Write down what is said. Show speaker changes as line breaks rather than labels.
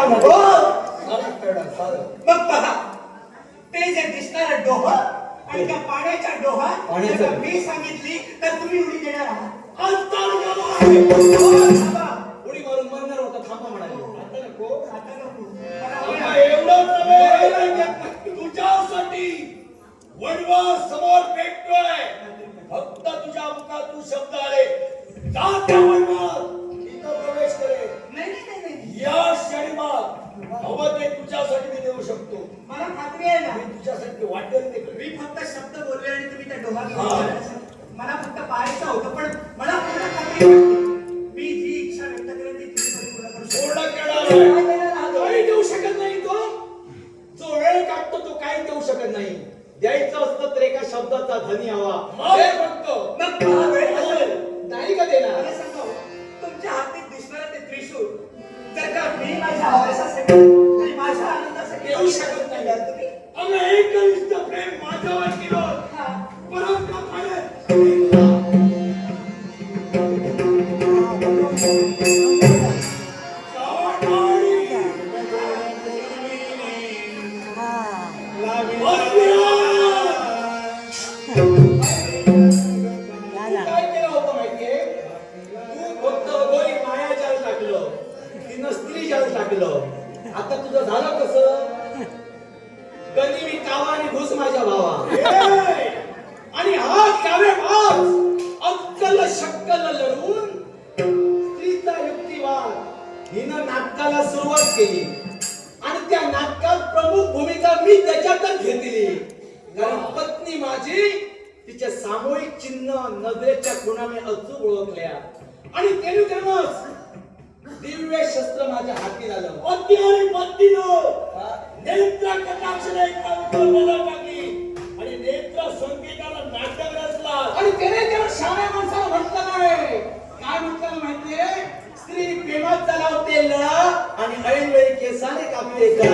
नको.
मग पहा ते जे दिसणारं डोह आणि त्या पाण्याच्या डोहात जर मी सांगितली तर तुम्ही उडी देणार आहात.
उडी मारून मरणार होता थांबा म्हणाले.
आता नको.
एवढं नव्हे, तुझ्यासाठी वडवा समोर भेटतोय. फक्त तुझ्या मुखात तू शब्द आले जा त्या वडवात तिथं प्रवेश करे.
नाही
या क्षणीमात हवं ते तुझ्यासाठी मी देऊ शकतो.
मला खात्री आहे ना.
मी तुझ्यासाठी वाटेल ते करेन.
मी फक्त शब्द बोलले आणि तुम्ही त्या डोहात मला फक्त पाहायचं होतं पण मला पूर्ण खात्री वाटते. मी जी इच्छा व्यक्त करेन ती तुम्ही पूर्ण करू शकता.
पूर्ण करणार काही देऊ शकत नाही तो. जो वेळ काढतो तो काही देऊ शकत नाही. द्यायचं असतं तर एका शब्दाचा धनी हवा. फक्त
मग पहा वेळ असेल.
नाही का देणार.
मला सांगा तुमच्या हातात दिसणारं ते त्रिशूळ जर का मी माझ्या आवासासाठी आणि माझ्या आनंदासाठी
देऊ शकत नाही.
तुम्ही
आम्ही एकनिष्ठ प्रेम माझ्यावर केलं. परत का पाडत काय केलं होतं माहितीये. तू फक्त अगोरी माया जाल टाकलं तिनं स्त्री जाल टाकलं. आता तुझं झालं कसं. कधी मी कावा आणि घुस माझ्या भावा आणि हा कावे भाव अक्कल शक्कल लढून स्त्रीचा युक्तिवाद हिनं नाटकाला सुरुवात केली आणि त्या नाटकात प्रमुख भूमिका मी त्याच्यातच घेतली. कारण पत्नी माझी तिच्या सामूहिक चिन्ह नजरेच्या खुणाने अचूक ओळखल्या आणि तेणूच दिव्य शस्त्र माझ्या हाती आलं. पत्नी आणि पत्नीनं नेत्र कटाक्षाने टाकली आणि नेत्र संकेताला नाटक रचला आणि त्याला शाळा माणसाला म्हटलं नाही. काय म्हटलं माहितीये. स्त्री प्रेमात चालवते लळा आणि ऐनवेळी केसाने कापते गळा.